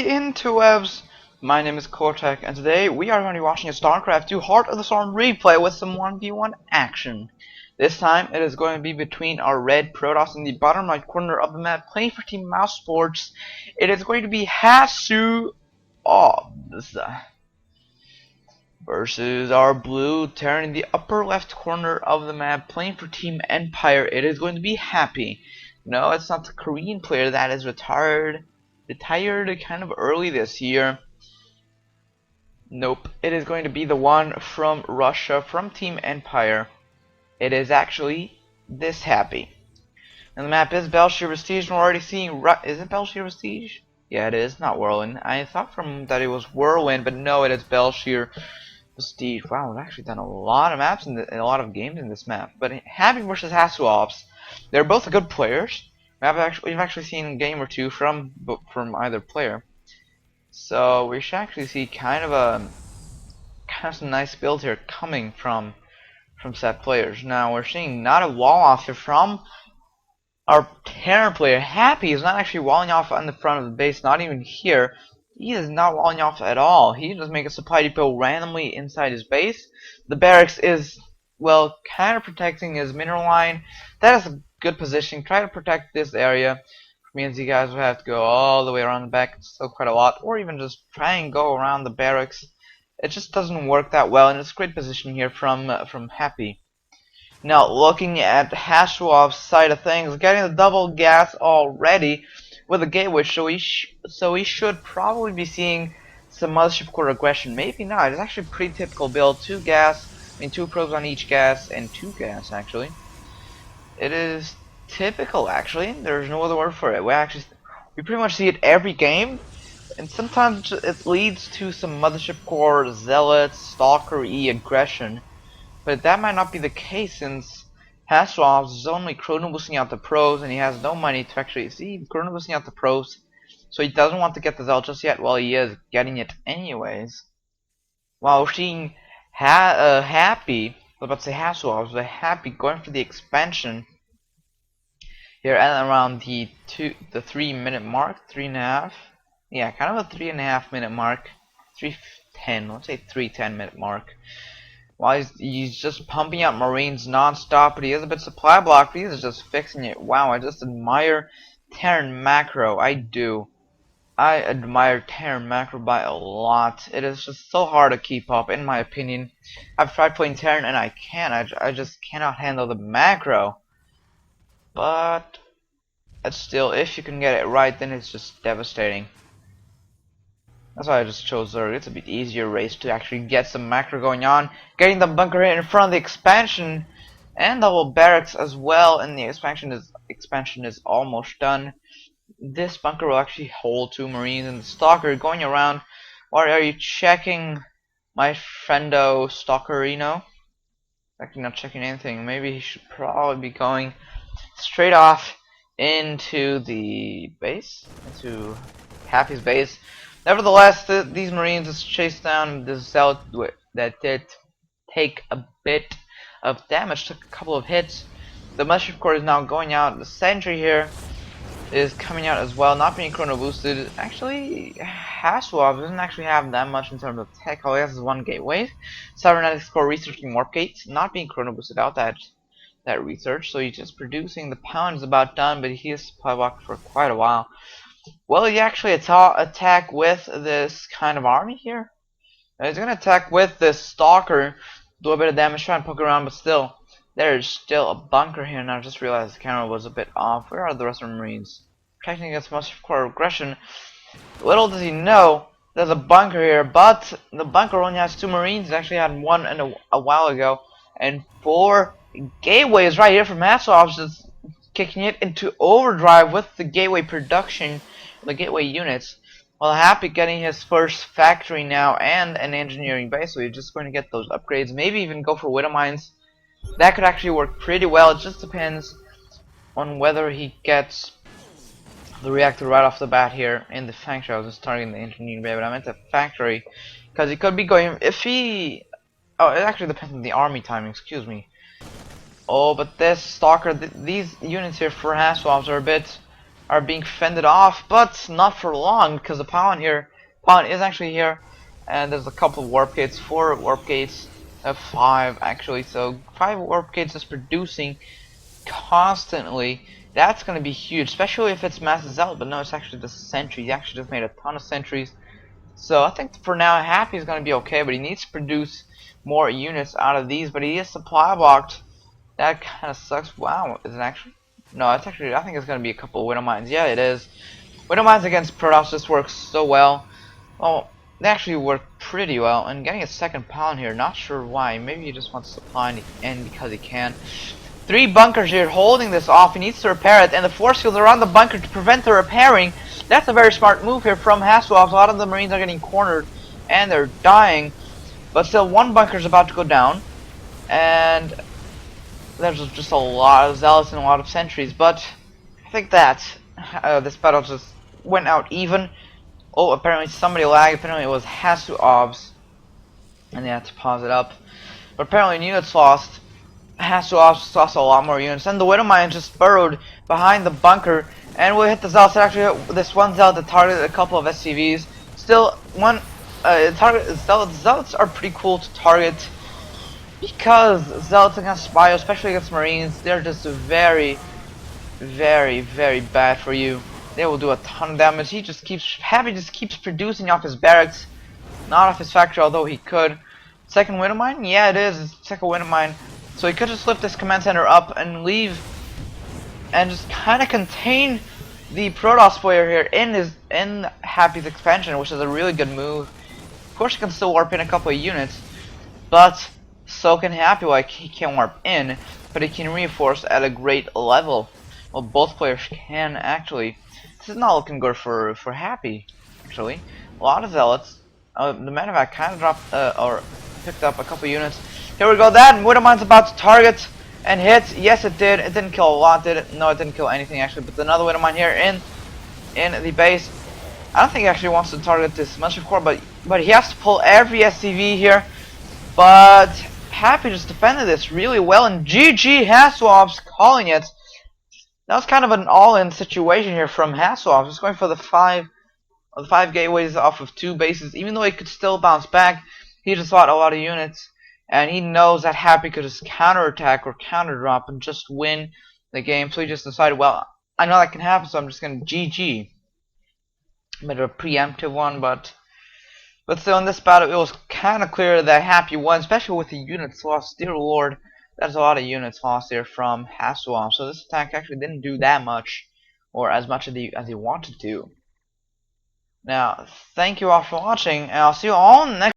the interwebs. My name is Cortec, and today we are going to be watching a Starcraft 2 Heart of the Storm replay with some 1v1 action. This time it is going to be between our red Protoss in the bottom right corner of the map playing for Team Mouse Sports. It is going to be Hasuobs versus our blue Terran in the upper left corner of the map playing for Team Empire. It is going to be Happy. No, it's not the Korean player that is retired kind of early this year. Nope, it is going to be the one from Russia, from Team Empire. It is actually this Happy. And the map is Bel'shir Vestige, and we're already seeing... Is it Bel'shir Vestige? Yeah, it is, not Whirlwind. I thought that it was Whirlwind, but no, it is Bel'shir Vestige. Wow, we've actually done a lot of maps and a lot of games in this map. But Happy versus Hasuobs, they're both good players. We've actually seen a game or two from either player, so we should actually see kind of some nice builds here coming from set players. Now we're seeing not a wall off here from our Terran player. Happy is not actually walling off on the front of the base, not even here. He is not walling off at all. He just makes a supply depot randomly inside his base. The barracks is, well, kind of protecting his mineral line. That is a good position. Try to protect this area. Which means you guys will have to go all the way around the back. It's still quite a lot. Or even just try and go around the barracks. It just doesn't work that well. And it's a great position here from Happy. Now, looking at Hasuobs' side of things, getting the double gas already with a gateway, so we should probably be seeing some mothership core aggression. Maybe not. It's actually a pretty typical build. 2 probes on each gas, and 2 gas actually. It is typical actually. There's no other word for it. We pretty much see it every game, and sometimes it leads to some mothership core, zealots, stalker-y aggression. But that might not be the case, since Hasuobs is only chrono boosting out the pros, and he has no money to actually see chrono boosting out the pros. So he doesn't want to get the zealot just yet. Well, he is getting it anyways. While we're seeing Happy, I was about to say Hasuobs, but Happy going for the expansion here at around the 3-minute mark, 3.5. Yeah, kind of a 3.5-minute mark, 3:10. Let's say 3:10-minute mark. While he's just pumping out Marines non-stop, but he is a bit supply blocked. He's just fixing it. Wow, I just admire Terran macro. I do. I admire Terran macro by a lot. It is just so hard to keep up, in my opinion. I've tried playing Terran and I can't. I just cannot handle the macro. But it's still, if you can get it right, then it's just devastating. That's why I just chose Zerg. It's a bit easier race to actually get some macro going on. Getting the bunker in front of the expansion and double barracks as well. And the expansion is almost done. This bunker will actually hold 2 Marines, and the Stalker going around. Why are you checking, my friendo Stalkerino? Actually not checking anything. Maybe he should probably be going straight off into the base, into Happy's base. Nevertheless, these Marines just chased down the zealot that did take a bit of damage, took a couple of hits. The mothership core is now going out. The sentry here is coming out as well, not being chrono boosted. Actually, Hasuobs doesn't actually have that much in terms of tech. All he has is 1 gateway. Cybernetics core researching warp gates, not being chrono boosted out that research, so he's just producing. The pound is about done, but he is supply blocked for quite a while. Will he actually attack with this kind of army here? He's gonna attack with this Stalker, do a bit of damage, try and poke around, but still, there's still a bunker here. Now I just realized the camera was a bit off. Where are the rest of the Marines? Protecting against mothership core aggression. Little does he know, there's a bunker here, but the bunker only has 2 Marines. It actually had 1 a while ago, and 4 gateways right here from Hasuobs, just kicking it into overdrive with the gateway production, the gateway units. While Happy getting his first factory now and an engineering base, so he's just going to get those upgrades. Maybe even go for widow mines. That could actually work pretty well. It just depends on whether he gets the reactor right off the bat here in the factory. I was just targeting the engineering bay, but I meant the factory, because he could be going, if he... Oh, it actually depends on the army timing, excuse me. Oh, but this Stalker, these units here for Hasuobs are are being fended off, but not for long, because the pawn is actually here, and there's a couple of warp gates, 4 warp gates, 5 actually, so 5 warp gates is producing constantly. That's going to be huge, especially if it's mass zealot, but no, it's actually the sentries. He actually just made a ton of sentries. So I think for now Happy is going to be okay, but he needs to produce more units out of these, but he is supply blocked. That kind of sucks. Wow, is it actually? No, it's actually, I think it's going to be a couple of Widow Mines. Yeah, it is. Widow Mines against Protoss just works so well. Well, they actually work pretty well, and getting a second pawn here, not sure why. Maybe he just wants to supply in because he can. 3 bunkers here holding this off. He needs to repair it, and the force fields around the bunker to prevent the repairing. That's a very smart move here from Hasuobs. A lot of the Marines are getting cornered, and they're dying. But still, 1 bunker is about to go down, and there's just a lot of zealots and a lot of sentries. But I think that this battle just went out even. Oh, apparently somebody lagged. Apparently it was Hasuobs, and they had to pause it up. But apparently units lost. Hasuobs lost a lot more units, and the Widow Mine just burrowed behind the bunker, and we hit the zealots. Actually, hit this one zealot that targeted a couple of SCVs. Still, zealots are pretty cool to target because zealots against bio, especially against Marines, they're just very, very, very bad for you. They will do a ton of damage. Happy just keeps producing off his barracks, not off his factory, although he could. Second Widow Mine? Yeah, it is. It's second Widow Mine. So he could just lift this command center up and leave, and just kind of contain the Protoss player here in Happy's expansion, which is a really good move. Of course, he can still warp in a couple of units, but so can Happy. Like, he can't warp in, but he can reinforce at a great level. Well, both players can actually. This is not looking good for Happy. Actually, a lot of zealots. The medevac kind of dropped or picked up a couple units. Here we go. That Widow Mine's about to target and hit. Yes, it did. It didn't kill a lot, did it? No, it didn't kill anything actually. But another Widow Mine here in the base. I don't think he actually wants to target this much of core, but he has to pull every SCV here. But Happy just defended this really well, and GG Hasuobs calling it. That was kind of an all-in situation here from Hasuobs. Just going for the 5 gateways off of 2 bases, even though he could still bounce back. He just fought a lot of units, and he knows that Happy could just counterattack or counter drop and just win the game. So he just decided, well, I know that can happen, so I'm just gonna GG. Made a preemptive one, but still in this battle it was kind of clear that Happy won, especially with the units lost. Dear Lord, there's a lot of units lost here from Hasuobs. So this attack actually didn't do that much, or as much as he wanted to. Now, thank you all for watching, and I'll see you all next.